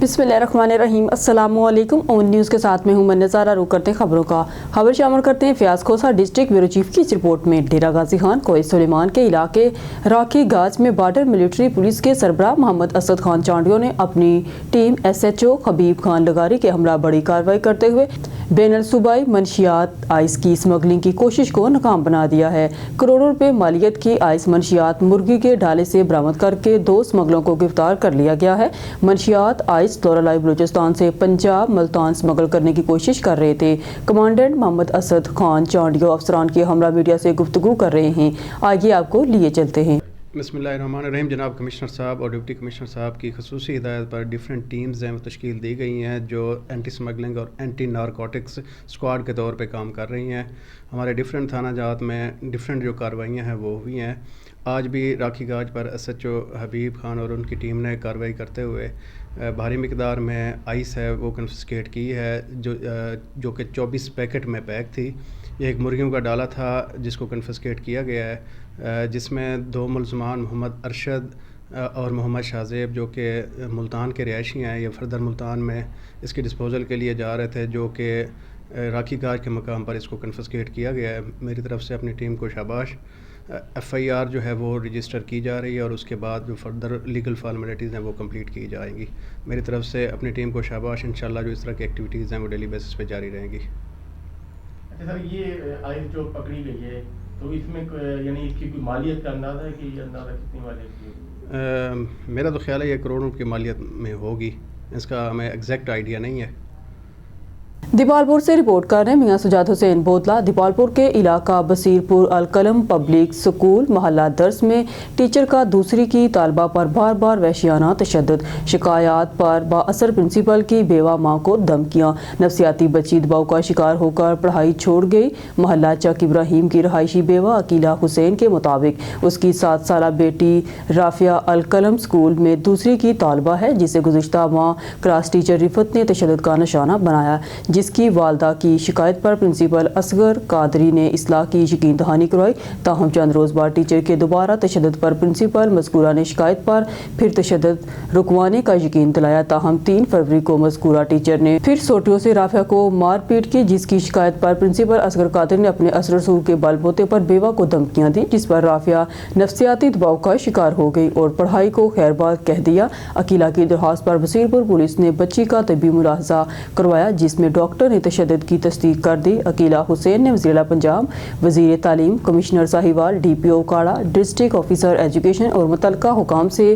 बिस्मिल्लाहिर्रहमानिर्रहीम। अस्सलाम वालेकुम। ऑन न्यूज़ के साथ में हूं मैं नज़ारा। रुक करते हैं खबरों का। खबर शामिल करते हैं फयाज खोसा डिस्ट्रिक्ट ब्यूरो चीफ की इस रिपोर्ट में। डेरा गाजी खान कोई सुलेमान के इलाके राखी गाज में बॉर्डर मिलिट्री पुलिस के सरबराह मोहम्मद असद खान चांडियों ने अपनी टीम SHO हबीब खान लगारी के हमरा बड़ी कार्रवाई करते हुए बैनुल सूबाई मनशियात आइस की स्मगलिंग की कोशिश को नाकाम बना दिया है। करोड़ों रुपए मालियत की आइस मनशियात मुर्गी के ढाले से बरामद करके 2 स्मगलों को गिरफ्तार कर लिया गया है। मनशियात आइस तोरालाई बलूचिस्तान से पंजाब मुल्तान स्मगल करने की कोशिश कर रहे थे। कमांडेंट मोहम्मद असद खान चांडियो अफसरान के हमरा मीडिया से गुफ्तगू कर रहे हैं। आगे आपको लिए चलते हैं। बिस्मिल्लाहिर्रहमानिर्रहीम। जनाब कमिश्नर साहब और डिप्टी कमिश्नर साहब की खसूसी हिदायत पर डिफरेंट टीम्स हैं वो तश्कील दी गई हैं जो एंटी स्मगलिंग और एंटी नारकोटिक्स स्क्वाड के तौर पे काम कर रही हैं। हमारे डिफरेंट थाना जात में डिफरेंट जो कार्रवाइयाँ हैं वो हुई हैं। आज भी राखी गाज पर SHO हबीब खान और उनकी टीम ने कार्रवाई करते हुए भारी मिकदार में आइस है वो कन्फिस्केट की है जो कि 24 पैकेट में पैक थी। ये एक मुर्गियों का डाला था जिसको कन्फिस्केट किया गया है, जिसमें 2 मुलजमान मोहम्मद अरशद और मोहम्मद शाहजेब जो कि मुल्तान के रिहायशी हैं, ये फर्दर मुल्तान में इसके डिस्पोजल के लिए जा रहे थे, जो कि राखी गाज के मकाम पर इसको कन्फिस्केट किया गया है। मेरी तरफ से अपनी टीम को शाबाश। FIR जो है वो रजिस्टर की जा रही है और उसके बाद जो फर्दर लीगल फॉर्मेलिटीज़ हैं वो कंप्लीट की जाएंगी। मेरी तरफ से अपनी टीम को शाबाश। इंशाल्लाह जो इस तरह की एक्टिविटीज़ हैं वो डेली बेसिस पे जारी रहेंगी। अच्छा सर, ये आइस जो पकड़ी गई है तो इसमें यानी इसकी कोई मालियत का अंदाज़ा है कि ये अंदाज़ा कितनी मालियत की? मेरा तो ख्याल है ये करोड़ों की मालियत में होगी, इसका हमें एग्जैक्ट आइडिया नहीं है। दीपालपुर से रिपोर्ट कर रहे हैं मियां सुजात हुसैन बोतला। दीपालपुर के इलाका बसीरपुर अलकलम पब्लिक स्कूल महल्ला दर्स में टीचर का दूसरी की तालबा पर बार बार वहशियाना तशद्दुद। शिकायत पर बाअसर प्रिंसिपल की बेवा माँ को धमकियाँ। नफसियाती बच्ची दबाव का शिकार होकर पढ़ाई छोड़ गई। महल्ला चक इब्राहिम की रहायशी बेवा अकीला हुसैन के मुताबिक उसकी 7 साला बेटी राफिया अलकलम स्कूल में दूसरी की तालबा है, जिसे गुज़िश्ता माह क्लास टीचर रिफत ने तशद्दुद का निशाना बनाया, जिसकी वालदा की शिकायत पर प्रिंसिपल असगर कादरी ने इस्लाह की यकीन दहानी करवाई। ताहम चंद रोज बाद टीचर के दोबारा तशद्दुद पर प्रिंसिपल मज़कूरा ने शिकायत पर फिर तशद्दुद रुकवाने का यकीन दिलाया। ताहम 3 फरवरी को मज़कूरा टीचर ने फिर सोटियों से राफिया को मारपीट की, जिसकी शिकायत पर प्रिंसिपल असगर कादरी ने अपने असर रसूल के बलबूते पर बेवा को धमकियां दी, जिस पर राफिया नफसियाती दबाव का शिकार हो गई और पढ़ाई को खैरबाद कह दिया। अकीला की दरख्वास्त पर बसीरपुर पुलिस ने बच्ची का तबी मुलाहजा करवाया, जिसमें डॉक्टर ने तशद्दुद की तस्दीक कर दी। अकीला हुसैन ने वज़ीर पंजाब, वज़ीर तालीम, कमिश्नर साहिवाल, DPO काड़ा, डिस्ट्रिक्ट ऑफिसर एजुकेशन और मुतलका हुकाम से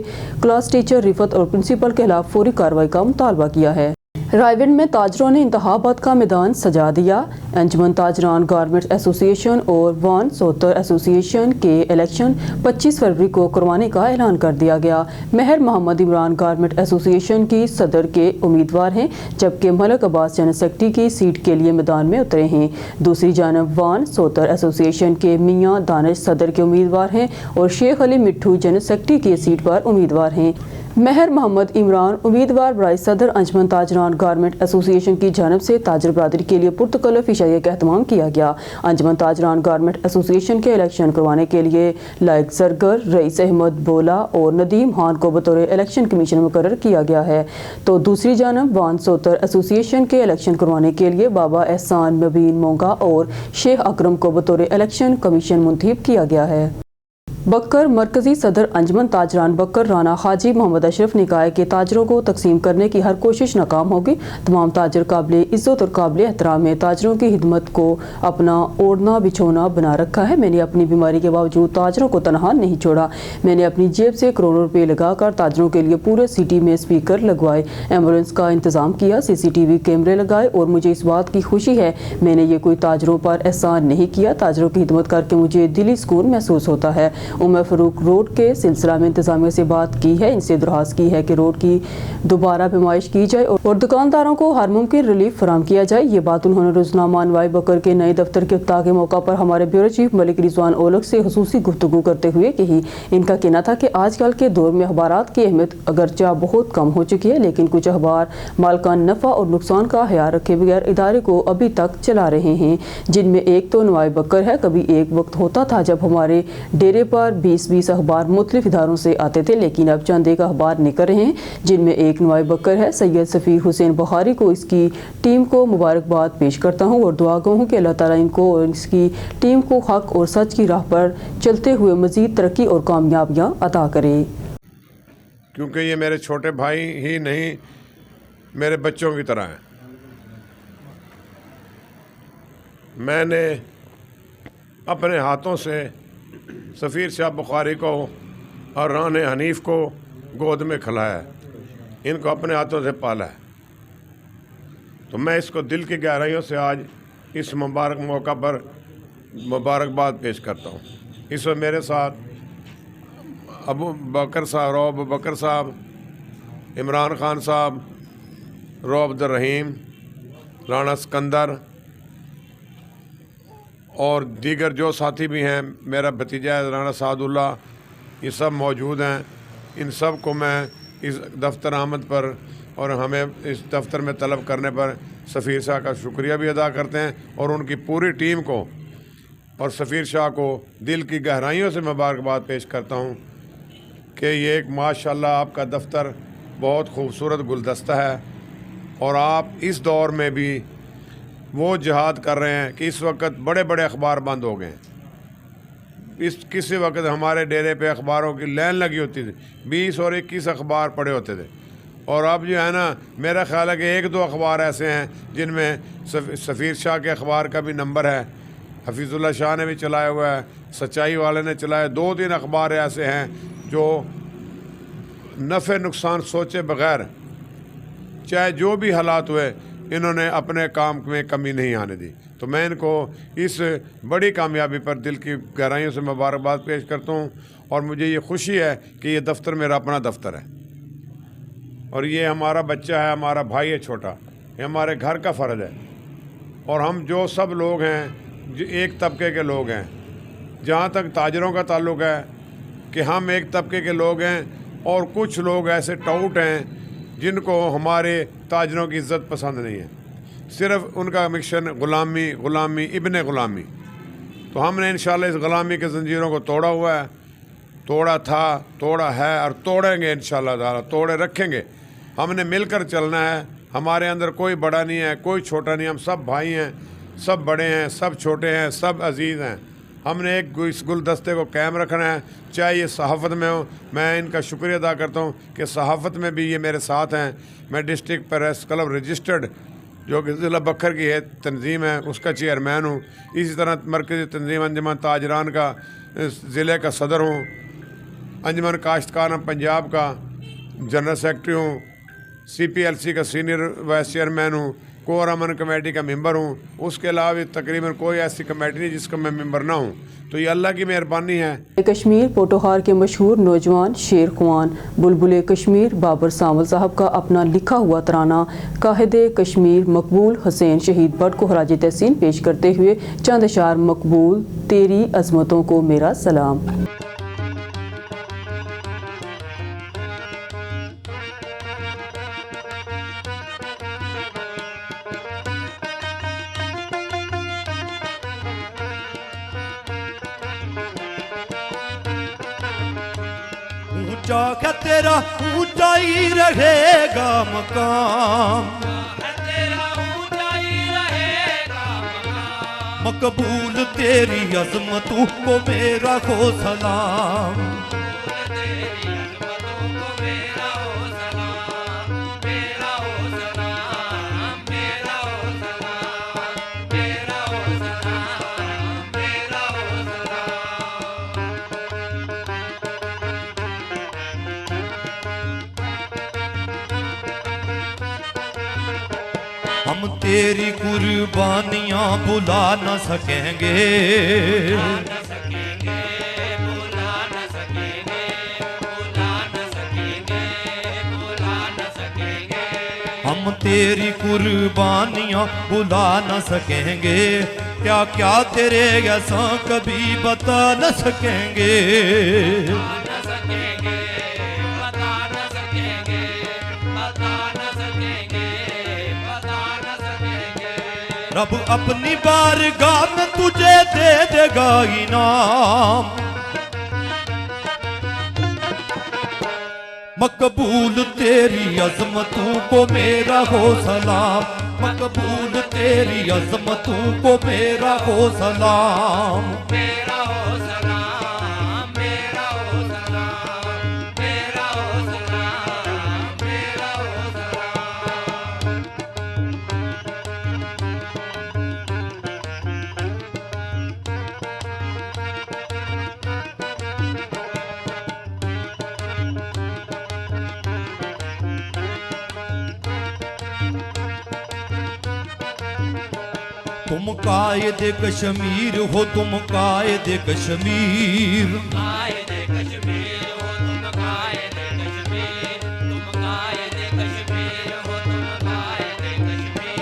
क्लास टीचर रिफत और प्रिंसिपल के खिलाफ फौरी कार्रवाई का मुतालबा किया है। रायविंड में ताजरों ने इंतखाबात का मैदान सजा दिया। अंजुमन ताजरान गारमेंट्स एसोसिएशन और वान सोतर एसोसिएशन के इलेक्शन 25 फरवरी को करवाने का ऐलान कर दिया गया। महर मोहम्मद इमरान गारमेंट एसोसिएशन की सदर के उम्मीदवार हैं, जबकि मलक अब्बास जनरल सेक्रेटरी की सीट के लिए मैदान में उतरे हैं। दूसरी जानब वान सोतर एसोसिएशन के मियां दानिश सदर के उम्मीदवार हैं और शेख अली मिट्ठू जनरल सेक्रेटरी की सीट पर उम्मीदवार हैं। महर मोहम्मद इमरान उम्मीदवार बराए सदर अंजुमन ताजरान गारमेंट एसोसिएशन की जानब से ताजर बरादरी के लिए पुरतकल्लुफ़ इशारे का एहतमाम किया गया। अंजुमन ताजरान गारमेंट एसोसिएशन के इलेक्शन करवाने के लिए लायक जरगर, रईस अहमद बोला और नदीम खान को बतौर इलेक्शन कमीशन मुकर्रर किया गया है, तो दूसरी जानब वान सोतर एसोसिएशन के इलेक्शन करवाने के लिए बाबा एहसान मबीन मोंगा और शेख अकरम को बतौर इलेक्शन कमीशन मुंतखब किया गया है। बक्कर मरकजी सदर अंजुमन ताजरान बक्कर राना हाजी मोहम्मद अशरफ ने कहा है कि ताजरों को तकसीम करने की हर कोशिश नाकाम होगी। तमाम ताजर काबिल इज़्ज़त और काबिल एहतराम है। ताजरों की खिदमत को अपना ओढ़ना बिछोना बना रखा है। मैंने अपनी बीमारी के बावजूद ताजरों को तनहा नहीं छोड़ा। मैंने अपनी जेब से करोड़ों रुपये लगाकर ताजरों के लिए पूरे सिटी में स्पीकर लगवाए, एम्बुलेंस का इंतज़ाम किया, CCTV कैमरे लगाए और मुझे इस बात की खुशी है मैंने ये कोई ताजरों पर एहसान नहीं किया। ताजरों की खिदमत करके मुझे दिली सुकून महसूस होता है। उमर फरूक रोड के सिलसिला में इंतजामिया से बात की है, इनसे दरख्वास्त की है कि रोड की दोबारा पैमाइश की जाए और दुकानदारों को हर मुमकिन रिलीफ फराहम किया जाए। ये बात उन्होंने रोजनामा अनवाई बकर के नए दफ्तर के इफ्ताह के मौका पर हमारे ब्यूरो चीफ मलिक रिजवान ओलग से खुसूसी गुफ्तगू करते हुए कही। इनका कहना था कि आजकल के दौर में अखबारात की अहमियत अगरचा बहुत कम हो चुकी है, लेकिन कुछ अखबार मालकान नफ़ा और नुकसान का ख्याल रखे बगैर इदारे को अभी तक चला रहे हैं, जिनमें एक तो नवाई बकर है। कभी एक वक्त होता था जब हमारे डेरे पर बार 20-20 अखबार मुख्तलिफ इदारों से आते थे, लेकिन अब चंद एक अखबार निकल रहे हैं, जिनमें एक नवाए बकर है। सैयद सफ़ीर हुसैन बुखारी को इसकी टीम को मुबारकबाद पेश करता हूँ और दुआ गो हूँ कि अल्लाह ताला इनको और इसकी टीम को हक और सच की राह पर चलते हुए मज़ीद तरक्की और कामयाबियाँ अता करे। क्योंकि ये मेरे छोटे भाई ही नहीं, मेरे बच्चों की तरह हैं। मैंने अपने हाथों से सफ़ीर शाह बुखारी को और रान हनीफ को गोद में खिलाया है, इनको अपने हाथों से पाला है। तो मैं इसको दिल की गहराइयों से आज इस मुबारक मौका पर मुबारकबाद पेश करता हूँ। इस वक्त मेरे साथ अबू बकर साहब, रौब बकर साहब, इमरान खान साहब, रौब अब्दुल रहीम, राना सिकंदर और दीगर जो साथी भी हैं, मेरा भतीजा राना सादुल्ला, ये सब मौजूद हैं। इन सब को मैं इस दफ्तर आमद पर और हमें इस दफ्तर में तलब करने पर सफ़ीर शाह का शुक्रिया भी अदा करते हैं और उनकी पूरी टीम को और सफ़ीर शाह को दिल की गहराइयों से मुबारकबाद पेश करता हूँ कि ये एक माशाल्लाह आपका दफ्तर बहुत खूबसूरत गुलदस्ता है और आप इस दौर में भी वो जिहाद कर रहे हैं कि इस वक्त बड़े बड़े अखबार बंद हो गए हैं। किसी वक्त हमारे डेरे पे अखबारों की लाइन लगी होती थी, 20 और 21 अखबार पड़े होते थे, और अब जो है ना, मेरा ख्याल है कि 1-2 अखबार ऐसे हैं जिनमें सफ़ीर शाह के अखबार का भी नंबर है, हफीज़ुल्लाह शाह ने भी चलाया हुआ है, सच्चाई वाले ने चलाया। 2-3 अखबार ऐसे हैं जो नफ़े नुकसान सोचे बग़ैर, चाहे जो भी हालात हुए, इन्होंने अपने काम में कमी नहीं आने दी। तो मैं इनको इस बड़ी कामयाबी पर दिल की गहराइयों से मुबारकबाद पेश करता हूँ और मुझे ये खुशी है कि ये दफ्तर मेरा अपना दफ्तर है और ये हमारा बच्चा है, हमारा भाई है छोटा, ये हमारे घर का फ़र्ज़ है। और हम जो सब लोग हैं, जो एक तबके के लोग हैं, जहाँ तक ताजरों का ताल्लुक़ है कि हम एक तबके के लोग हैं और कुछ लोग ऐसे टाउट हैं जिनको हमारे ताजरों की इज़्ज़त पसंद नहीं है, सिर्फ़ उनका मिशन ग़ुलामी ग़ुलामी इब्ने ग़ुलामी। तो हमने इंशाअल्लाह इस ग़ुलामी के ज़ंजीरों को तोड़ा हुआ है, तोड़ा था, तोड़ा है और तोड़ेंगे इंशाअल्लाह ताला, तोड़े रखेंगे। हमने मिलकर चलना है, हमारे अंदर कोई बड़ा नहीं है, कोई छोटा नहीं, हम सब भाई हैं, सब बड़े हैं, सब छोटे हैं, सब अजीज़ हैं। हमने एक इस गुलदस्ते को कायम रखना है, चाहे ये सहाफ़त में हो। मैं इनका शुक्रिया अदा करता हूँ कि सहाफ़त में भी ये मेरे साथ हैं। मैं डिस्ट्रिक्ट प्रेस क्लब रजिस्टर्ड, जो कि ज़िला बखर की है तंजीम है, उसका चेयरमैन हूँ। इसी तरह मरकज़ी तंजीम अंजुमन ताजरान का ज़िले का सदर हूँ। अंजुमन काश्तकार पंजाब का जनरल सेक्रेटरी हूँ। CPLC का सीनियर वाइस चेयरमैन हूँ। कोर अमन कमेटी का मेंबर हूँ। उसके अलावा तकरीबन कोई ऐसी कमेटी नहीं जिसका मैं मेंबर ना हूँ। तो ये अल्लाह की मेहरबानी है। कश्मीर पोटोहार के मशहूर नौजवान शेर ख्वान बुलबुल कश्मीर बाबर सावल साहब का अपना लिखा हुआ तराना काहिद कश्मीर मकबूल हुसैन शहीद भट्ट को खराज तहसीन पेश करते हुए चंद अशार मकबूल तेरी अजमतों को मेरा सलाम। ऊंचा क्या तेरा ऊंचा ही रहेगा मकाम, मकबूल तेरी अज़मतों को मेरा हो सलाम। हम तेरी कुर्बानियाँ भुला न सकेंगे, हम तेरी कुर्बानियाँ भुला न सकेंगे। क्या क्या तेरे ऐसा कभी बता न सकेंगे। रब अपनी बारगाह में तुझे दे देगा इनाम, मकबूल तेरी अजमतों को मेरा हो सलाम, मकबूल तेरी अजमतों को मेरा हो सलाम। मेरा हो सलाम, मेरा हो सलाम, मेरा हो सलाम, मेरा हो सलाम। तुम कायदे कश्मीर हो, तुम कायदे कश्मीर, कायदे कश्मीर हो तुम, कायदे कश्मीर, तुम कायदे कश्मीर हो तुम, कायदे कश्मीर।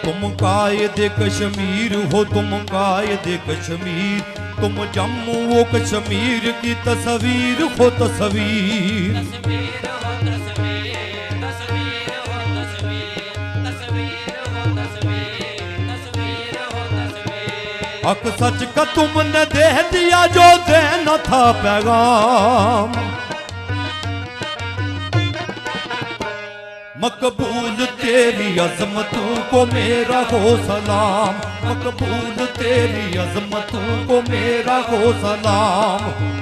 तुम कायदे कश्मीर हो, तुम कायदे कश्मीर, तुम जम्मू व कश्मीर की तस्वीर हो तस्वीर। तस्वीर हो तस्वीर, तस्वीर हो तस्वीर, तस्वीर हो तस्वीर, तस्वीर हो तस्वीर। हक सच का तुमने दे दिया जो देना था पैगाम, मकबूल तेरी अजमतों को मेरा हो सलाम, मकबूल तेरी अजमतों को मेरा हो सलाम।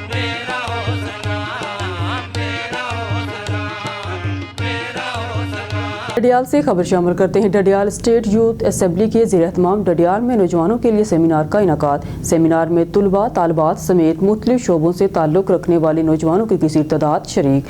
मेरा हो सलाम, मेरा हो सलाम, मेरा हो सलाम। डडियाल से खबर शामिल करते हैं। डडियाल स्टेट यूथ असेंबली के ज़ेर एहतमाम डडियाल में नौजवानों के लिए सेमिनार का इनेकाद। सेमिनार में तुलबा तालबात समेत मुख्तलिफ शोबों से ताल्लुक़ रखने वाले नौजवानों की किसी तादाद शरीक।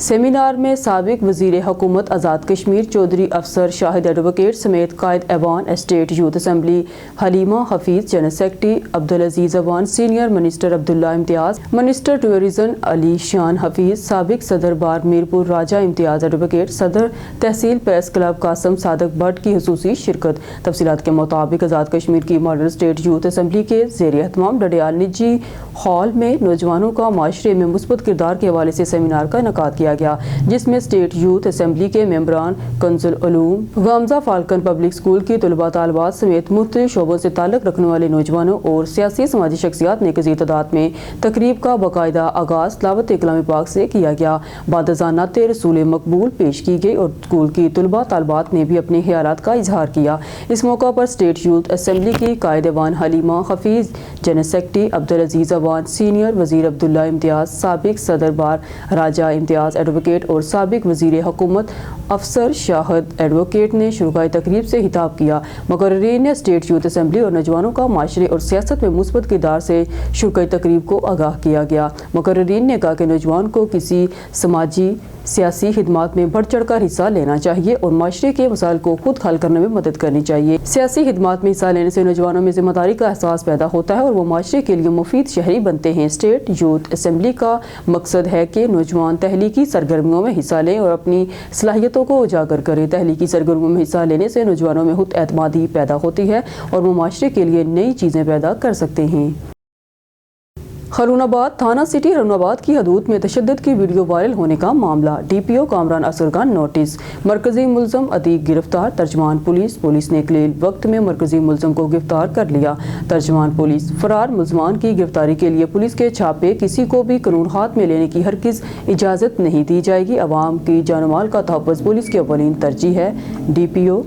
सेमिनार में साबिक वज़ीर हुकूमत आज़ाद कश्मीर चौधरी अफसर शाहिद एडवोकेट समेत कायद ऐवान state youth assembly Halima Hafeez, general secretary Abdul Aziz Awan, senior minister Abdullah Imtiaz, minister tourism Ali Shan Hafeez, साबिक सदर बार मीरपुर राजा इम्तियाज़ एडवोकेट, सदर तहसील प्रेस क्लब कासम सादक भट्ट की हुसूसी शिरकत। तफसीलात के मुताबिक आज़ाद कश्मीर की मॉडल स्टेट यूथ असम्बली के ज़ेर एहतमाम डडियाल निजी हॉल में नौजवानों का माशरे में मुस्बत किरदार के हवाले से सेमिनार का इनेकाद किया गया, जिसमें स्टेट यूथ असेंबली के मेंबरान, कंसुल उलूम गामजा फाल्कन पब्लिक स्कूल की तुलबा तालबात समेत मुख्तलिफ शोबों से ताल्लुक़ रखने वाले नौजवानों और सियासी समाजी शख्सियात ने कसीर तादाद में तकरीब का बाकायदा आगाज़ तिलावत कलाम पाक से किया गया। बादज़ाना रसूल मकबूल पेश की गई और स्कूल की तुलबा तालबात ने भी अपने ख्यालात का इजहार किया। इस मौका पर स्टेट यूथ असेंबली की कायद ऐवान Halima Hafeez, general secretary Abdul Aziz Awan, senior वज़ीर अब्दुल्ला इम्तियाज़, साबिक सदर बार राजा इम्तियाज़ एडवोकेट और साबिक वज़ीर हुकूमत अफसर शाहिद एडवोकेट ने शुरुआती तकरीब से खिताब किया। मुकर्रिरीन ने स्टेट यूथ असेंबली और नौजवानों का माशरे और सियासत में मुस्बत किरदार से शुरुआती तकरीब को आगाह किया गया। मुकर्रिरीन ने कहा कि नौजवान को किसी समाजी सियासी खिदमात में बढ़ चढ़ कर हिस्सा लेना चाहिए और माशरे के मसाइल को खुद हल करने में मदद करनी चाहिए। सियासी खिदमात में हिस्सा लेने से नौजवानों में जिम्मेदारी का एहसास पैदा होता है और वो माशरे के लिए मुफीद शहरी बनते हैं। स्टेट यूथ असेंबली का मकसद है कि नौजवान तहलीकी सरगर्मियों में हिस्सा लें और अपनी सलाहियतों को उजागर करें। तहलीकी सरगर्मियों में हिस्सा लेने से नौजवानों में खुद एतमादी पैदा होती है और वो माशरे के लिए नई चीज़ें पैदा कर सकते हैं। हरुणाबाद थाना सिटी हरुणाबाद की हदूद में तशद्दुद की वीडियो वायरल होने का मामला। डीपीओ कामरान असगर का नोटिस। मरकजी मुलजम अतीक गिरफ्तार। तर्जमान पुलिस ने कलील वक्त में मरकजी मुलजम को गिरफ्तार कर लिया। तर्जमान पुलिस फरार मुलजमान की गिरफ्तारी के लिए पुलिस के छापे किसी को भी कानून हाथ में लेने की हरगिज़ इजाज़त नहीं दी जाएगी। अवाम की जानमाल का तहफ़्फ़ुज़ पुलिस की अव्वलीन तरजीह है। डीपीओ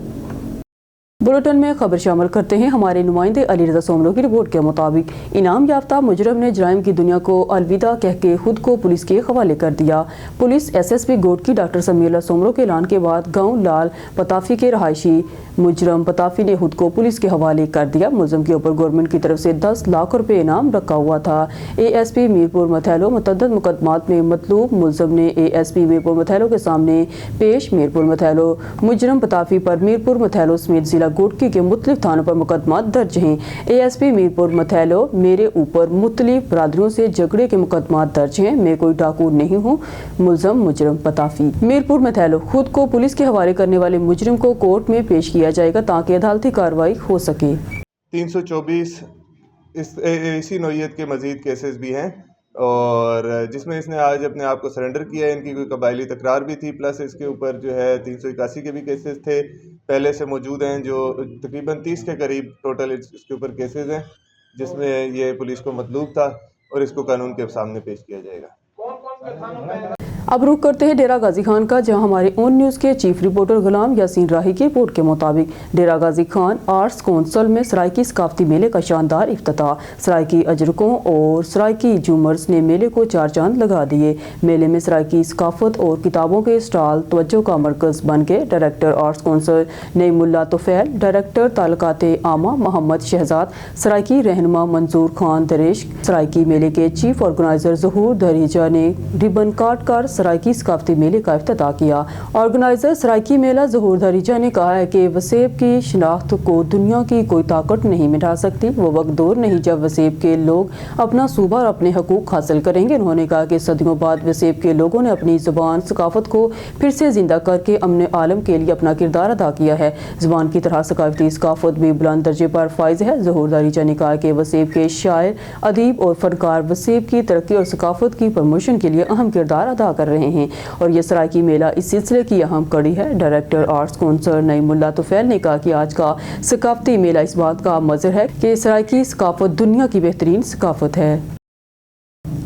बुलेटिन में खबर शामिल करते हैं। हमारे नुमाइंदे अली रज़ा सोमरो की रिपोर्ट के मुताबिक इनाम याफ्ता मुजरम ने जराइम की दुनिया को अलविदा कह के खुद को पुलिस के हवाले कर दिया। पुलिस SSP गोड की डॉक्टर समीला सोमरो के ऐलान के बाद गांव लाल पताफी के रहायशी मुजरम पताफी ने खुद को पुलिस के हवाले कर दिया। मुलजम के ऊपर गवर्नमेंट की तरफ से 10 लाख रुपए इनाम रखा हुआ था। ASP मीरपुर मथैलो मुतअद्दिद मुकदमात में मतलूब मुलजम ने ASP मीरपुर मथैलो के सामने पेश। मीरपुर मथैलो मुजरम पताफी पर मीरपुर मथैलो समेत जिला गोडकी के मुख्तलिफ थानों पर मुकदमा दर्ज हैं। ASP मीरपुर मथैलो मेरे ऊपर मुख्तलिफ बरादरियों से झगड़े के मुकदमा दर्ज हैं। मैं कोई डाकू नहीं हूँ। मुलजम मुजरम पताफी। मीरपुर मथैलो खुद को पुलिस के हवाले करने वाले मुजरिम को कोर्ट में पेश किया जाएगा ताकि अदालती कार्रवाई हो सके। 324 इसी नौइयत के मज़ीद केसेस भी हैं और जिसमें इसने आज अपने आप को सरेंडर किया है। इनकी कोई कबायली तकरार भी थी, प्लस इसके ऊपर जो है 381 के भी केसेस थे पहले से मौजूद हैं, जो तकरीबन 30 के करीब टोटल इसके ऊपर केसेस हैं, जिसमें ये पुलिस को मतलूब था और इसको कानून के सामने पेश किया जाएगा। अब रुख करते हैं डेरा गाजी खान का, जहां हमारे ओन न्यूज़ के चीफ रिपोर्टर गुलाम यासीन राही की रिपोर्ट के मुताबिक डेरा गाजी खान आर्ट्स कौंसल में सराइकी सकाफती मेले का शानदार इफ्तिताह। सराइकी अजरकों और सराइकी झूमर्स ने मेले को चार चांद लगा दिए। मेले में सराइकी सकाफत और किताबों के स्टॉल तवज्जो का मरकज बन गए। Director arts council Naimullah Tufail, director ताल्लुकात आमा मोहम्मद शहजाद, सराइकी रहनुमा मंजूर खान दरेश, सराइकी मेले के चीफ ऑर्गेनाइजर ज़हूर दरीजा ने रिबन काट कर सराइकी सकाफती मेले का इफ्तिताह किया। ऑर्गेनाइजर सराइकी मेला ज़हूर दरीजा ने कहा है कि वसेब की शनाख्त को दुनिया की कोई ताकत नहीं मिटा सकती। वो वक्त दूर नहीं जब वसेब के लोग अपना सूबा और अपने हकूक हासिल करेंगे। उन्होंने कहा कि सदियों बाद वसेब के लोगों ने अपनी ज़ुबान सकाफत को फिर से जिंदा करके अमन आलम के लिए अपना किरदार अदा किया है। ज़ुबान की तरह सकाफती सकाफत भी बुलंद दर्जे पर फाइज है। ज़हूर दरीजा ने कहा कि वसेब के शायर, अदीब और फनकार वसेब की तरक्की और सकाफत की प्रमोशन के लिए अहम किरदार अदा कर रहे हैं और ये सराइकी मेला इस सिलसिले की अहम कड़ी है। Director arts council Naimullah Tufail ने कहा कि आज का सकाफती मेला इस बात का मज़हर है कि सराइकी सकाफत दुनिया की बेहतरीन सकाफत है।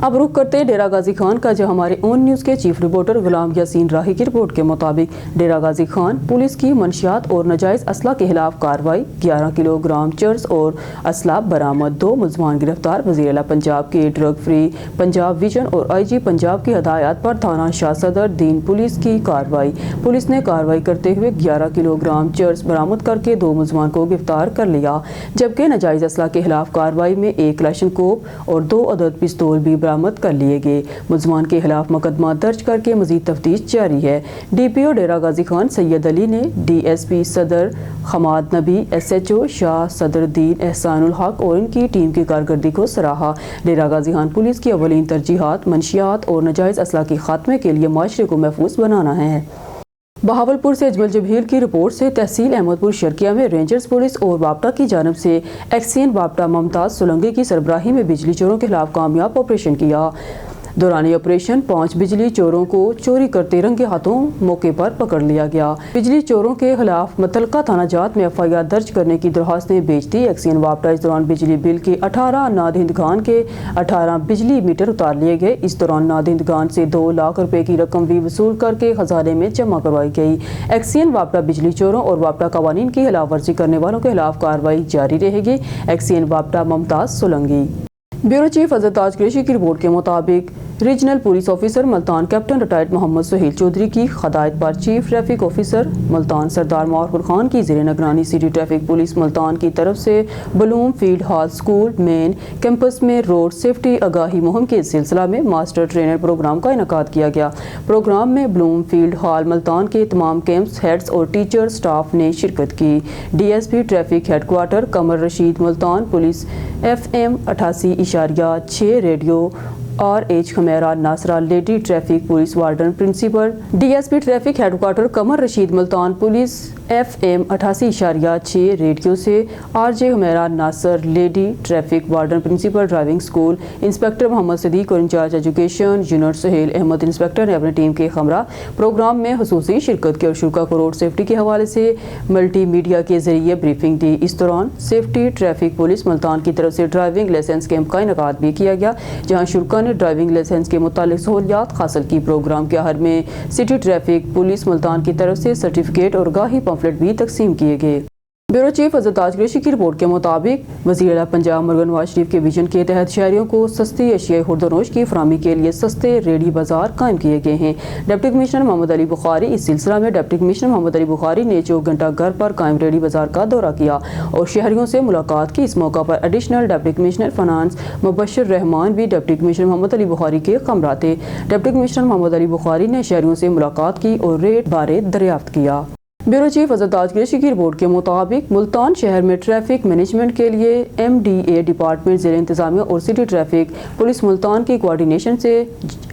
अब रुख करते हैं डेरा गाजी खान का, जहां हमारे ओन न्यूज़ के चीफ रिपोर्टर गुलाम यासीन राही की रिपोर्ट के मुताबिक डेरा गाजी खान पुलिस की मंशियात और नाजायज़ असला के खिलाफ कार्रवाई। 11 किलोग्राम चर्स और असला बरामद, 2 मुलजमान गिरफ्तार। वज़ीर आला पंजाब के ड्रग फ्री पंजाब विजन और IG पंजाब की हदायत पर थाना शाह सदर दीन पुलिस की कार्रवाई। पुलिस ने कार्रवाई करते हुए 11 किलोग्राम चर्स बरामद करके 2 मुलजमान को गिरफ्तार कर लिया, जबकि नाजायज़ असला के खिलाफ कार्रवाई में 1 क्लाशनकोव और 2 अदद पिस्तौल भी बरामद कर लिए गए। मुलजमान के खिलाफ मुकदमा दर्ज करके मजीद तफ्तीश जारी है। DPO डेरा गाजी खान सैयद अली ने DSP सदर हमाद नबी, SHO शाह सदरुद्दीन एहसानुल हक और इनकी टीम की कारकर्दगी को सराहा। डेरा गाजी खान पुलिस की अवलीन तरजीहात मंशियात और नाजायज़ असला के खात्मे के लिए माशरे को महफूज बनाना है। बहावलपुर से अजमल जबील की रिपोर्ट से तहसील अहमदपुर शर्किया में रेंजर्स पुलिस और वापटा की जानिब से एक्सीएन वापटा मुमताज़ सोलंकी की सरबराही में बिजली चोरों के खिलाफ कामयाब ऑपरेशन किया। दौरान ऑपरेशन 5 बिजली चोरों को चोरी करते रंगे हाथों मौके पर पकड़ लिया गया। बिजली चोरों के खिलाफ मुतलका थाना जात में FIR दर्ज करने की दरख्वास्तें भेज दी। एक्सीएन वापटा इस दौरान बिजली बिल के 18 नादिंदगान के 18 बिजली मीटर उतार लिए गए। इस दौरान नादिंदगान से 2 लाख रुपए की रकम भी वसूल करके खजाने में जमा करवाई गई। एक्सीएन वापटा बिजली चोरों और वापटा कवानीन की खिलाफ वर्जी करने वालों के खिलाफ कार्रवाई जारी रहेगी। एक्सीएन वापटा मुमताज़ सोलंकी। ब्यूरो चीफ हज़रत ताज कुरैशी की रिपोर्ट के मुताबिक regional police officer Multan captain retired Mohammad Suhail Chaudhry की हदायत पर chief traffic officer Multan Sardar Marfoor Khan की ज़ेरे निगरानी सिटी ट्रैफिक पुलिस मुल्तान की तरफ से Bloomfield Hall school main campus में रोड सेफ्टी आगाही मुहिम के सिलसिला में मास्टर ट्रेनर प्रोग्राम का इनेकाद किया गया। प्रोग्राम में बलूम फील्ड हॉल मुल्तान के तमाम कैंप्स हेड्स और टीचर स्टाफ ने शिरकत की। DSP traffic headquarter Qamar Rashid Multan police FM 88.6 radio RH Khamera Nasra lady traffic police warden principal. DSP traffic headquarter Qamar Rashid Multan police FM 88.6 radio से RJ Khamera Nasar lady traffic warden principal driving school. Inspector Mohammad Sadiq और in charge education unit Suhail Ahmed inspector ने अपनी team के हमरा programme में हुसूसी शिरकत की और शुरा को रोड सेफ्टी के हवाले से मल्टी मीडिया के जरिए ब्रीफिंग दी। इस दौरान सेफ्टी ट्रैफिक पुलिस मुल्तान की तरफ से ड्राइविंग लाइसेंस कैंप का इनेकाद भी किया गया, जहाँ शुरा ने ड्राइविंग लाइसेंस के मुतालिक सहूलियात हासिल की। प्रोग्राम के आखिर में सिटी ट्रैफिक पुलिस मुल्तान की तरफ से सर्टिफिकेट और गाही पम्फलेट भी तकसीम किए गए। ब्यूरो चीफ हज़रत ताज कुरैशी की रिपोर्ट के मुताबिक वज़ीर आला पंजाब मरगन नवाज शरीफ के विजन के तहत शहरियों को सस्ती अशियाई खुर्दनोश की फराहमी के लिए सस्ते रेडी बाजार कायम किए गए हैं। डिप्टी कमिश्नर मोहम्मद अली बुखारी इस सिलसिला में डिप्टी कमिश्नर मोहम्मद अली बुखारी ने 24 घंटा घर पर कायम रेडी बाजार का दौरा किया और शहरियों से मुलाकात की। इस मौका पर additional deputy commissioner finance Mubashar Rehman भी डिप्टी कमिश्नर मोहम्मद अली बुखारी के हमरा थे। डिप्टी कमिश्नर मोहम्मद अली बुखारी ने शहरियों से मुलाकात की और रेट बारे दरियाफ्त किया। ब्यूरो चीफ हज़रत ताज कुरैशी की रिपोर्ट के मुताबिक मुल्तान शहर में ट्रैफिक मैनेजमेंट के लिए MDA डिपार्टमेंट ज़ेरे इंतज़ामिया और सिटी ट्रैफिक पुलिस मुल्तान की कोऑर्डिनेशन से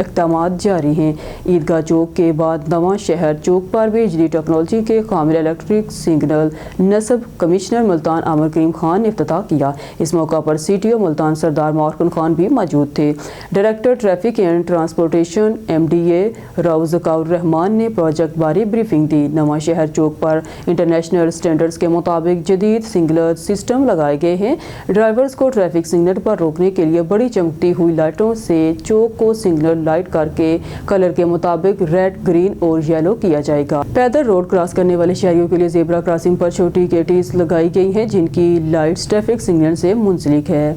इक़दामात जारी हैं। ईदगाह चौक के बाद नवा शहर चौक पर भी बिजली टेक्नोलॉजी के कामिल इलेक्ट्रिक सिग्नल नस्ब कमिश्नर मुल्तान आमिर करीम खान ने इफ्तिताह किया। इस मौका पर CTO मुल्तान सरदार मारफुर खान भी मौजूद थे। Director traffic and transportation MDA Rao Zakaur Rahman ने प्रोजेक्ट बारे ब्रीफिंग दी। नवा शहर चौक पर इंटरनेशनल स्टैंडर्ड्स के मुताबिक जदीद सिग्नल सिस्टम लगाए गए हैं। ड्राइवर्स को ट्रैफिक सिग्नल पर रोकने के लिए बड़ी चमकती हुई लाइटों से चौक को सिग्नल लाइट करके कलर के मुताबिक रेड, ग्रीन और येलो किया जाएगा। पैदल रोड क्रॉस करने वाले शहरियों के लिए जेब्रा क्रॉसिंग पर छोटी केटीज लगाई गई हैं जिनकी लाइट्स ट्रैफिक सिग्नल से मुंसलिक है।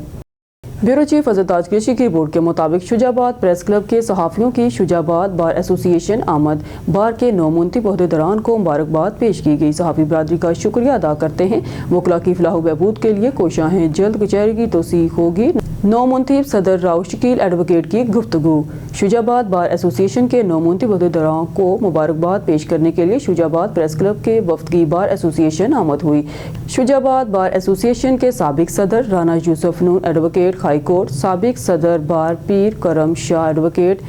ब्यूरो चीफ अजहर ताज कृषि की रिपोर्ट के मुताबिक शुजाबाद प्रेस क्लब के सहाफ़ियों की शुजाबाद बार एसोसिएशन आमद बार के नौमुंतब ओहदेदारान को मुबारकबाद पेश की गई। सहाफ़ी बरादरी का शुक्रिया अदा करते हैं। वकला की फलाह बहबूद के लिए कोशां हैं। जल्द कचहरी की तोसीक होगी। नौमुंतब सदर राव शकील एडवोकेट की गुफ्तगू। शुजाबाद बार एसोसिएशन के नौमुंतब ओहदेदारान को मुबारकबाद पेश करने के लिए शुजाबाद प्रेस क्लब के वफ्द की बार एसोसिएशन आमद हुई। शुजाबाद बार एसोसिएशन के साबिक सदर Rana Yousuf Noon advocate high court, साबिक सदर bar Pir Karam Shah advocate,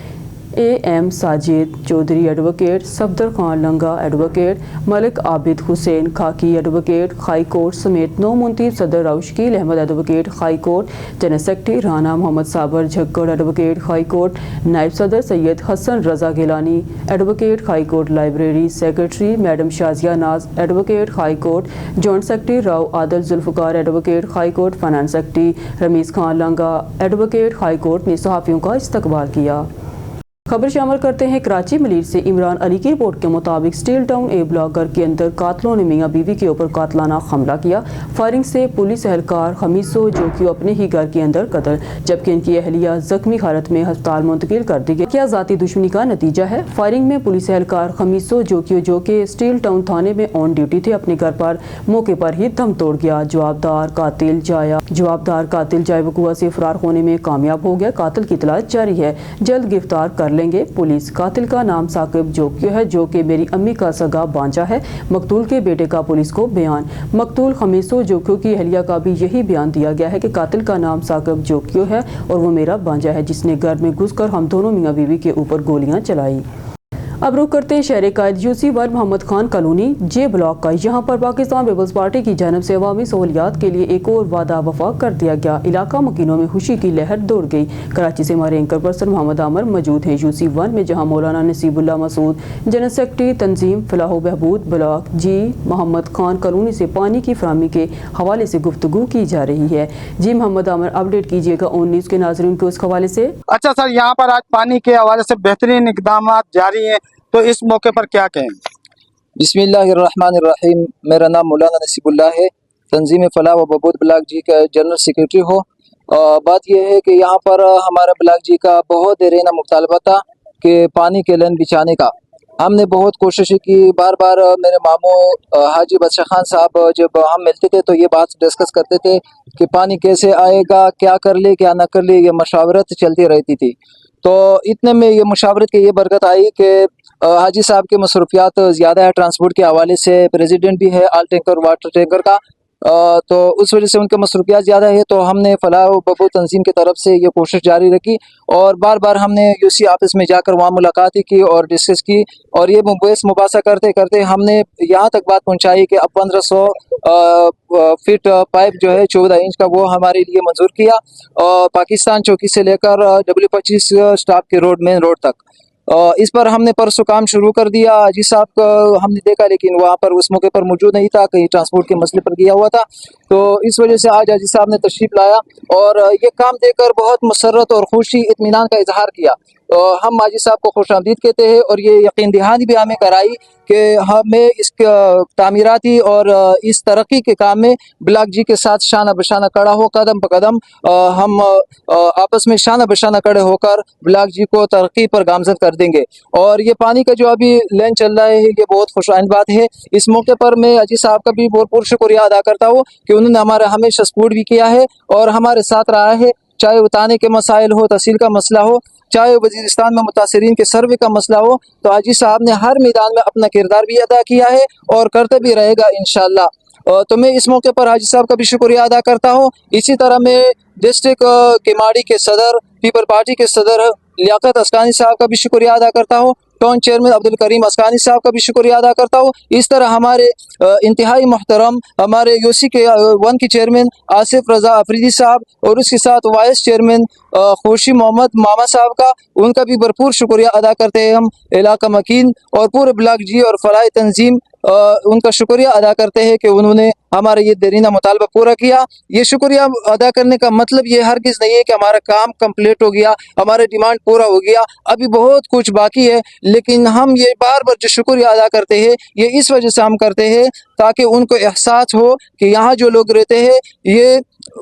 AM Sajid Chaudhry advocate, Safdar Khan Langah advocate, Malik Abid Hussain खाकी एडवोकेट हाई कोर्ट समेत नौमुंतब सदर Rao Shakeel Ahmad advocate high court, general secretary Rana Mohammad Sabir Jhakkar advocate high court, नायब सदर Syed Hassan Raza Gilani advocate high court, library secretary madam Shazia Naz advocate high court, joint secretary Rao Adal Zulfiqar advocate high court, finance secretary Ramiz Khan Langah advocate high court ने सहाफ़ियों का इस्तकबाल किया। खबर शामिल करते हैं कराची मलीर से। इमरान अली की रिपोर्ट के मुताबिक स्टील टाउन ए ब्लॉगर के अंदर कातलों ने मियां बीवी के ऊपर कातलाना हमला किया। फायरिंग से पुलिस एहलकार खमीसो जो कि अपने ही घर के अंदर कत्ल, जबकि इनकी अहलिया जख्मी हालत में अस्पताल मुंतकिल कर दी गई। क्या ज़ाती दुश्मनी का नतीजा है? फायरिंग में पुलिस एहलकार खमीसो जो कि स्टील टाउन थाने में ऑन ड्यूटी थे अपने घर पर मौके पर ही दम तोड़ गया। जवाबदार कातिल जाए वकुआ से फरार होने में कामयाब हो गया। कातिल की तलाश जारी है, जल्द गिरफ्तार कर लेंगे पुलिस। कातिल का नाम साकिब जोकियो है जो कि मेरी अम्मी का सगा बांजा है। मकतूल के बेटे का पुलिस को बयान। मकतूल खमीसो जोकियो की अहलिया का भी यही बयान दिया गया है कि कातिल का नाम साकिब जोकियो है और वो मेरा बांजा है जिसने घर में घुसकर हम दोनों मियां बीवी के ऊपर गोलियां चलाई। अब रुख करते हैं शहर कायद UC1 Mohammad Khan colony J block का। यहाँ पर पाकिस्तान पीपल्स पार्टी की जानिब से अवामी सहूलियात के लिए एक और वादा वफा कर दिया गया। इलाका मकीनों में खुशी की लहर दौड़ गई। कराची से हमारे एंकर पर्सन मोहम्मद आमर मौजूद हैं UC1 में, जहाँ मौलाना नसीबुल्लाह मसूद जनरल सेक्रेटरी तंजीम फलाह बहबूद block G Mohammad Khan colony से पानी की फराहमी के हवाले से गुफ्तगू की जा रही है। जी मोहम्मद आमर, अपडेट कीजिएगा ऑन न्यूज़ के नाज़रीन को इस हवाले से। अच्छा सर, यहाँ पर आज पानी के हवाले से बेहतरीन इक़दाम जारी हैं, तो इस मौके पर क्या कहें? बिस्मिल्लाहिर्रहमानिर्रहीम। मेरा नाम मौलाना नसीबुल्लाह है, तंजीम फलाह व बहबूद ब्लॉक जी का जनरल सेक्रेटरी हो। बात यह है कि यहाँ पर हमारा ब्लॉक जी का बहुत देरीना मुतालबा था कि पानी के लाइन बिछाने का। हमने बहुत कोशिश की, बार बार मेरे मामू हाजी बादशाह खान साहब जब हम मिलते थे तो ये बात डिस्कस करते थे कि पानी कैसे आएगा, क्या कर ले क्या ना कर ले, ये मशावरत चलती रहती थी। तो इतने में ये मुशावरत की ये बरकत आई कि हाजी साहब के मसरूफियात ज़्यादा है ट्रांसपोर्ट के हवाले से, प्रेसिडेंट भी है ऑल टैंकर वाटर टैंकर का, तो उस वजह से उनके मसरूफियात ज़्यादा है। तो हमने फलाह व बहबूद तंजीम की तरफ से ये कोशिश जारी रखी और बार बार हमने UC ऑफिस में जाकर वहाँ मुलाकात की और डिस्कस की, और ये बहस मुबासा करते करते हमने यहाँ तक बात पहुँचाई कि अब 1500 फीट पाइप जो है 14 इंच का वो हमारे लिए मंजूर किया, और पाकिस्तान चौकी से लेकर W25 स्टाफ के रोड मेन रोड तक। इस पर हमने परसों काम शुरू कर दिया। हाजी साहब को हमने देखा लेकिन वहाँ पर उस मौके पर मौजूद नहीं था, कहीं ट्रांसपोर्ट के मसले पर गया हुआ था, तो इस वजह से आज हाजी साहब ने तशरीफ लाया और ये काम देखकर बहुत मसरत और खुशी इत्मीनान का इजहार किया। हम हाजी साहब को खुशामदीद कहते हैं और ये यकीन दहानी भी हमें कराई कि हमें इस तामीराती और इस तरक्की के काम में ब्लॉक जी के साथ शाना बशाना खड़ा हो, कदम ब कदम हम आपस में शाना बशाना खड़े होकर ब्लॉक जी को तरक्की पर गामजद कर देंगे। और ये पानी का जो अभी लाइन चल रहा है ये बहुत खुशआइन बात है। इस मौके पर मैं हाजी साहब का भी बहुत शुक्रिया अदा करता हूँ कि उन्होंने हमारा हमेशा सपोर्ट भी किया है और हमारे साथ रहा है, चाहे उताने के मसाइल हो, तहसील का मसला हो, चाहे वजीरिस्तान में मुतासरीन के सर्वे का मसला हो, तो हाजी साहब ने हर मैदान में अपना किरदार भी अदा किया है और करते भी रहेगा इंशाअल्लाह। तो मैं इस मौके पर हाजी साहब का भी शुक्रिया अदा करता हूँ। इसी तरह मैं डिस्ट्रिक्ट केमाड़ी के सदर, पीपल पार्टी के सदर लियाकत अस्कानी साहब का भी शुक्रिया अदा करता हूँ, टाउन चेयरमैन अब्दुल करीम अस्कानी साहब का भी शुक्रिया अदा करता हूँ। इस तरह हमारे इंतहाई मोहतरम हमारे UC के 1 के चेयरमैन आसिफ रजा अफरीदी साहब और उसके साथ वाइस चेयरमैन खुशी मोहम्मद मामा साहब का, उनका भी भरपूर शुक्रिया अदा करते हैं हम इलाका मकीन और पूरे ब्लॉक जी और फलाह तंजीम उनका शुक्रिया अदा करते हैं कि उन्होंने हमारा ये देरीना मुतालबा पूरा किया। ये शुक्रिया अदा करने का मतलब ये हरगिज़ नहीं है कि हमारा काम कंप्लीट हो गया, हमारा डिमांड पूरा हो गया, अभी बहुत कुछ बाकी है। लेकिन हम ये बार बार जो शुक्रिया अदा करते हैं ये इस वजह से हम करते हैं ताकि उनको एहसास हो कि यहाँ जो लोग रहते हैं ये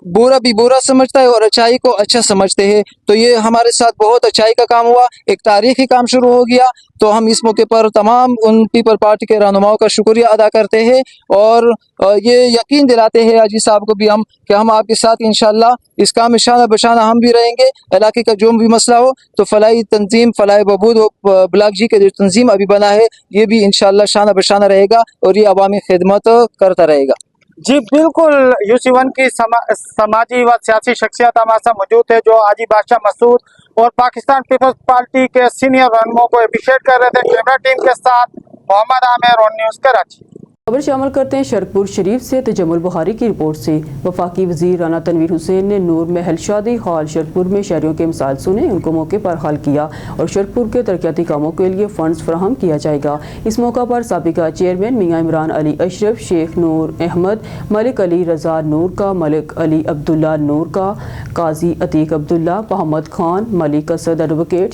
बुरा भी बुरा समझता है और अच्छाई को अच्छा समझते हैं। तो ये हमारे साथ बहुत अच्छाई का काम हुआ, एक तारीखी काम शुरू हो गया। तो हम इस मौके पर तमाम उन पीपल पार्टी के रहनुमाओं का शुक्रिया अदा करते हैं और ये यकीन दिलाते हैं हाजी साहब को भी हम कि हम आपके साथ इंशाल्लाह इस काम में शाना बशाना हम भी रहेंगे। इलाके का जो भी मसला हो तो फलाही तंजीम फलाह बहबूद ब्लॉक जी का जो तंजीम अभी बना है ये भी इंशाल्लाह शाना बशाना रहेगा और ये अवामी खिदमत करता रहेगा। जी बिल्कुल, UC1 की समाजी व सियासी शख्सियत हमारे साथ मौजूद है जो हाजी बादशाह मसूद और पाकिस्तान पीपल्स पार्टी के सीनियर रहनुमाओं को अप्रिशिएट कर रहे थे। कैमरा टीम के साथ मोहम्मद आमिर, ऑन न्यूज़ कराची। खबर शामिल करते हैं शरकपुर शरीफ से तजम्मुल बुहारी की रिपोर्ट से। वफाकी वजीर राना तनवीर हुसैन ने नूर महल शादी हॉल शरकपुर में शहरियों के मिसाल सुने, उनको मौके पर हल किया और शरकपुर के तरक्याती कामों के लिए फंड्स फराहम किया जाएगा। इस मौका पर साबिका चेयरमैन मियां इमरान अली अशरफ, शेख नूर अहमद, मलिक अली रजा नूर का, मलिक अली अब्दुल्ला नूर का, काजी अतीक अब्दुल्ला, मोहम्मद खान, मलिक असद एडवोकेट,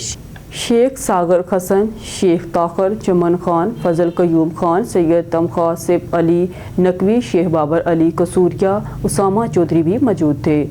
शेख सागर हसन, शेख ताखर, चमन खान, फजल कयूम खान, सैयद तमखा सिप अली नकवी, शेख बाबर अली कसूरिया, उसामा चौधरी भी मौजूद थे।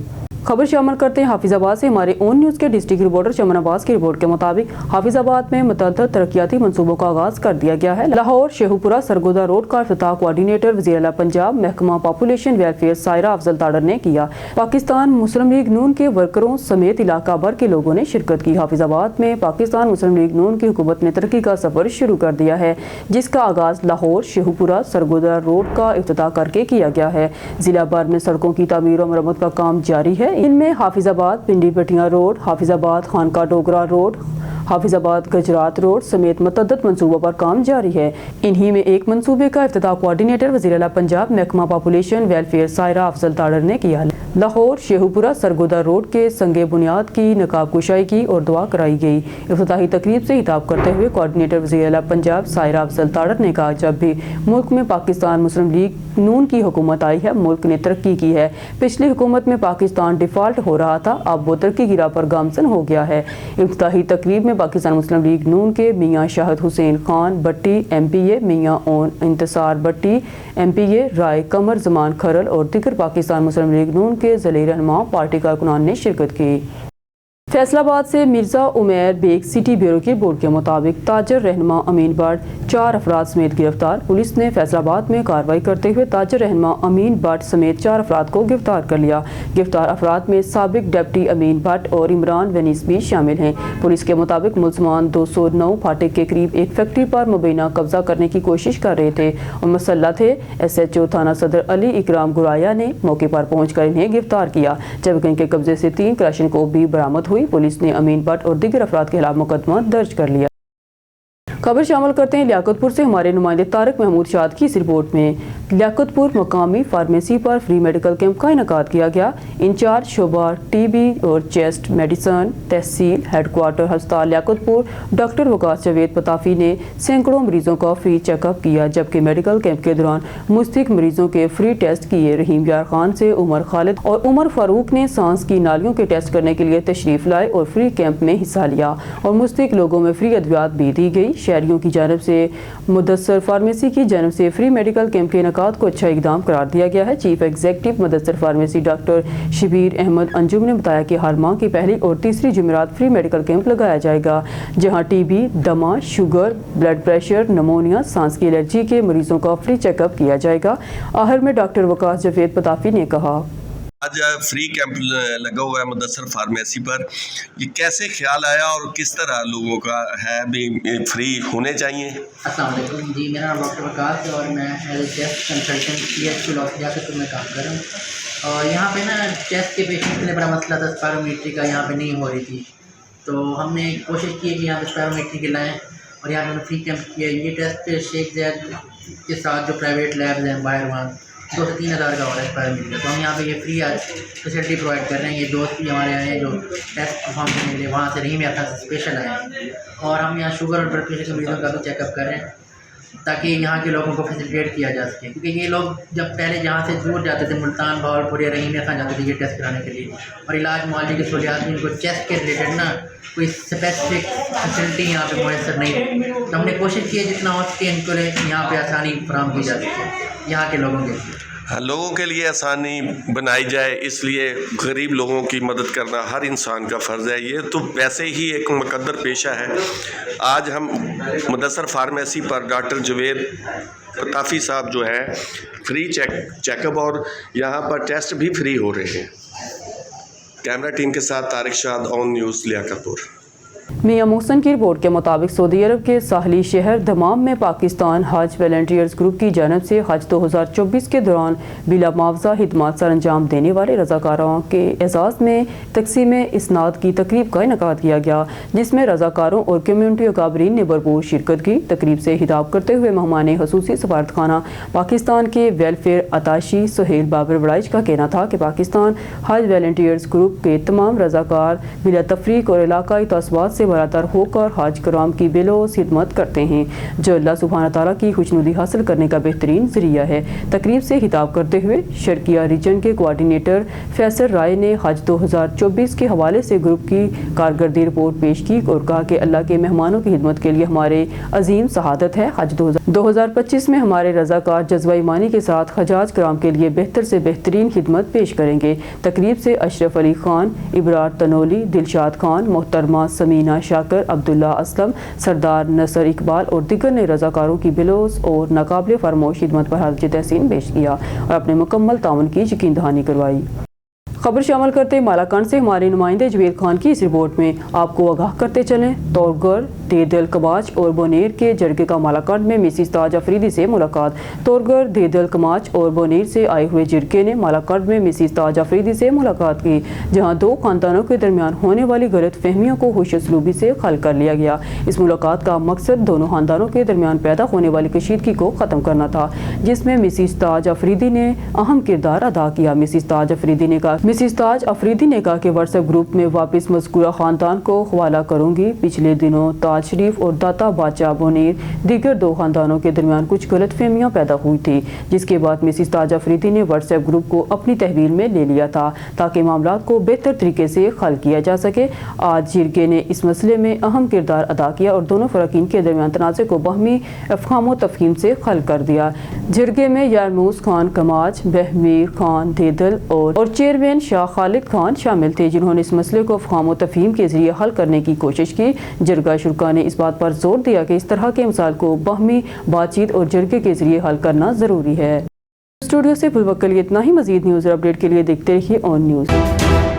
खबर शामिल करते हैं हाफिजाबाद से। हमारे ओन न्यूज़ के डिस्ट्रिक्ट रिपोर्टर चमन अब्बास की रिपोर्ट के मुताबिक हाफिजाबाद में मुतअद्दिद तरक्याती मंसूबों का आगाज कर दिया गया है। लाहौर शेखुपुरा सरगोदा रोड का इफ्तिताह कोऑर्डिनेटर वज़ीर आला पंजाब महकमा पॉपुलेशन वेलफेयर सायरा अफजल ताड़र ने किया। पाकिस्तान मुस्लिम लीग नून के वर्करों समेत इलाका भर के लोगों ने शिरकत की। हाफिजाबाद में पाकिस्तान मुस्लिम लीग नून की हुकूमत ने तरक्की का सफर शुरू कर दिया है, जिसका आगाज लाहौर शेखुपुरा सरगोदा रोड का इफ्तिताह करके किया गया है। जिला भर में सड़कों की तामीर और मरम्मत का काम जारी है। इनमें हाफिजाबाद पिंडी पटियां रोड, हाफिजाबाद खानका डोगरा रोड, हाफिजाबाद गजरात रोड समेत मुतअद्दिद मंसूबों पर काम जारी है। इन्हीं में एक मंसूबे का इफ्तिताह कोऑर्डिनेटर वज़ीर आला पंजाब महकमा पॉपुलेशन वेलफेयर सायरा अफजल ताड़र ने किया। लाहौर शेखुपुरा सरगोदा रोड के संगे बुनियाद की नकाब कुशाई की और दुआ कराई गई। इफ्तिताही तकरीब से खिताब करते हुए कोऑर्डिनेटर वज़ीर आला पंजाब सायरा अफजल ताड़र ने कहा, जब भी मुल्क में पाकिस्तान मुस्लिम लीग नून की हुकूमत आई है मुल्क ने तरक्की की है। पिछली हुकूमत में पाकिस्तान डिफॉल्ट हो रहा था, अब वो तरक्की की राह पर गामजन हो गया है। इफ्तिताही तकरीब में पाकिस्तान मुस्लिम लीग नून के मियां शाहिद हुसैन खान भट्टी MPA, मियां ओन इंतसार भट्टी MPA, राय कमर जमान खरल और दिगर पाकिस्तान मुस्लिम लीग नून के ज़िले रहनुमा पार्टी कारकुनान ने शिरकत की। फैसलाबाद से मिर्ज़ा उमैर बेग सिटी ब्यूरो की रिपोर्ट के मुताबिक ताजर रहनुमा अमीन भट्ट 4 अफराद समेत गिरफ्तार। पुलिस ने फैसलाबाद में कार्रवाई करते हुए ताजर रहनुमा अमीन भट्ट समेत 4 अफराद को गिरफ्तार कर लिया। गिरफ्तार अफराद में साबिक डिप्टी अमीन भट्ट और इमरान वनीस भी शामिल हैं। पुलिस के मुताबिक मुलजमान 209 फाटक के करीब एक फैक्ट्री पर मुबैना कब्जा करने की कोशिश कर रहे थे और मसल्लह थे। SHO थाना सदर अली इकराम गुराया ने मौके पर पहुंचकर इन्हें गिरफ्तार किया, जबकि इनके कब्जे से 3 क्लाशनकोव भी बरामद हुई। पुलिस ने अमीन भट्ट और दीगर अफराद के खिलाफ मुकदमा दर्ज कर लिया। खबर शामिल करते हैं लियाकतपुर से। हमारे नुमाइंदे तारिक महमूद शाद की इस रिपोर्ट में। लियाकतपुर मकामी फार्मेसी पर फ्री मेडिकल कैंप का इनेकाद किया गया। इंचार्ज शोबा TB और चेस्ट मेडिसन तहसील हेडक्वार्टर हस्पताल लियाकतपुर डॉक्टर वकास जावेद पताफी ने सैकड़ों मरीजों का फ्री चेकअप किया, जबकि मेडिकल कैंप के दौरान मुस्तक मरीजों के फ्री टेस्ट किए। रहीम यार खान से उमर खालिद और उमर फारूक ने सांस की नालियों के टेस्ट करने के लिए तशरीफ लाए और फ्री कैंप में हिस्सा लिया और मुस्तक लोगों में फ्री अद्वियात भी दी गई। शहरियों की जानब से मुदस्सर फार्मेसी की जानब से फ्री मेडिकल कैंप के इनेकाद को अच्छा इकदाम करार दिया गया है। Chief executive Mudassar pharmacy doctor Shabbir Ahmed Anjum ने बताया कि हर माह की पहली और तीसरी जुमेरात फ्री मेडिकल कैंप लगाया जाएगा, जहां TB, दमा, शुगर, ब्लड प्रेशर, नमोनिया, सांस की एलर्जी के मरीजों का फ्री चेकअप किया जाएगा। आखिर में डॉक्टर वकास जावेद पताफी ने कहा, आज फ्री कैंप लगा हुआ है मुदस्सर फार्मेसी पर, ये कैसे ख्याल आया और किस तरह लोगों का है भी फ्री होने चाहिए? अस्सलाम वालेकुम जी, मेरा नाम डॉक्टर वकास है और मैं as test consultant PH Liaquatpur में काम कर रहा हूँ। और यहाँ पे ना टेस्ट के पेशेंट के लिए बड़ा मसला था, स्पायरोमेट्री का यहाँ पे नहीं हो रही थी, तो हमने कोशिश की कि यहाँ पे स्पायरोमेट्री के लाएँ और यहाँ पे फ्री कैंप किया। ये टेस्ट शेख जैद के साथ जो प्राइवेट लैब्स हैं बाहर, वहाँ 2 से 3 हज़ार का हो रहा है स्पायरोमीटर, तो हम यहाँ पे ये फ्री आज फैसिलिटी प्रोवाइड कर रहे हैं। ये दोस्त भी हमारे आए हैं जो टेस्ट परफॉर्म करने के लिए, वहाँ से रहीम यार से स्पेशल आए हैं और हम यहाँ शुगर और ब्लड प्रेशर के मरीजों का भी चेकअप कर रहे हैं। ताकि यहाँ के लोगों को फैसिलिटेट किया जा सके, क्योंकि ये लोग जब पहले जहाँ से दूर जाते थे, मुल्तान, भावलपुर या रहीम खां जाते थे ये टेस्ट कराने के लिए, और इलाज मुआवजे की सहूलियात में इनको चेस्ट के रिलेटेड ना कोई स्पेसिफिक फैसिलिटी यहाँ पे मैसर नहीं थी। तो हमने कोशिश की है जितना हो सके इनको यहाँ पे आसानी फराहम की जा सके यहाँ के लोगों के लिए। लोगों के लिए आसानी बनाई जाए, इसलिए गरीब लोगों की मदद करना हर इंसान का फ़र्ज़ है। ये तो वैसे ही एक मुक़द्दर पेशा है। आज हम मुदस्सर फार्मेसी पर डॉक्टर जुवेद ताफ़ी साहब जो है फ्री चेकअप और यहाँ पर टेस्ट भी फ्री हो रहे हैं। कैमरा टीम के साथ तारिक शाद, ऑन न्यूज़, लियाकतपुर। मियां मोहसन की रिपोर्ट के मुताबिक सऊदी अरब के साहली शहर दमाम में पाकिस्तान हज वॉलंटियर्स ग्रुप की जानब से हज 2024 के दौरान बिला मुआवजा खिदमत सर अंजाम देने वाले रज़ाकारों के एजाज़ में तकसीम इसनाद की तकरीब का इनेकाद किया गया, जिसमें रज़ाकारों और कम्यूनिटी अकाबरीन ने भरपूर शिरकत की। तकरीब से खिताब करते हुए मेहमान खसूसी सफारतखाना पाकिस्तान के वेलफेयर अताशी सुहेल बाबर वड़ाइच का कहना था कि पाकिस्तान हज वॉलंटियर्स ग्रुप के तमाम रज़ाकार बिला तफरीक और इलाकाई तस्वात से बरातर होकर हज कराम की बेलोस खिदमत करते हैं, जो अल्लाह सुब्हान ताला की खुशनुदी हासिल करने का बेहतरीन ज़रिया है। तकरीब से खिताब करते हुए शर्किया रीजन के कोऑर्डिनेटर फैसल राय ने हज 2024 के हवाले से ग्रुप की कारकर्दगी रिपोर्ट पेश की और कहा कि अल्लाह के मेहमानों की खिदमत के लिए हमारे अजीम शहादत है। हज 2025 में हमारे रज़ाकार जज्बा ईमानी के साथ हजाज कराम के लिए बेहतर से बेहतरीन खिदमत पेश करेंगे। तकरीब से अशरफ अली खान, इबरार तनोली, दिलशाद खान, मोहतरमा समीना शाकर, अब्दुल्ला असलम, सरदार नसर इकबाल और दिगर ने रज़ाकारों की बिलोस और नाकाबिल फरमोश खिदमत पर हाज़िर तहसीन पेश किया और अपने मुकम्मल ताउन की यकीन दहानी करवाई। खबर शामिल करते मालाकान से हमारे नुमाइंदे जवेद खान की इस रिपोर्ट में आपको आगाह करते चलें। तौरगर, देदल, कमाच और बोनेर के जरगे का मालाकान में मिसिस ताज अफरीदी से मुलाकात। तौरगर, देदल, कमाच और बोनेर से आए हुए जरगे ने मालाकान में मिसिस ताज अफरीदी से मुलाकात की, जहां दो खानदानों के दरमियान होने वाली गलत फहमियों को होश असलूबी से हल कर लिया गया। इस मुलाकात का मकसद दोनों खानदानों के दरमियान पैदा होने वाली कशीदगी को ख़त्म करना था, जिसमें मिसिस ताज अफरीदी ने अहम किरदार अदा किया। मिसिस ताज अफरीदी ने कहा कि व्हाट्सएप ग्रुप में वापस मज़कूरा ख़ानदान को हवाला करूंगी। पिछले दिनों ताज शरीफ और दाता बादशाह बोनेर दीगर दो ख़ानदानों के दरमियान कुछ गलत फहमियाँ पैदा हुई थी, जिसके बाद मिसिस ताज अफरीदी ने व्हाट्सएप ग्रुप को अपनी तहवील में ले लिया था ताकि मामला को बेहतर तरीके से हल किया जा सके। आज जिरगे ने इस मसले में अहम किरदार अदा किया और दोनों फ़रक़ीन के दरमियान तनाज़े को बाहमी अफ़हाम व तफ़हीम से हल कर दिया। जिरगे में यारमूस खान कमाच, बहमीर खान देदल और चेयरमैन शाह खालिद खान शामिल थे, जिन्होंने इस मसले को अफ़हाम व तफ़हीम के ज़रिए हल करने की कोशिश की। जरगा शुरा ने इस बात पर जोर दिया कि इस तरह के मसाइल को बाहमी बातचीत और जरगे के ज़रिए हल करना ज़रूरी है। स्टूडियो से फिलहाल के लिए इतना ही। मज़ीद न्यूज़ और अपडेट के लिए देखते रहिए ऑन न्यूज़।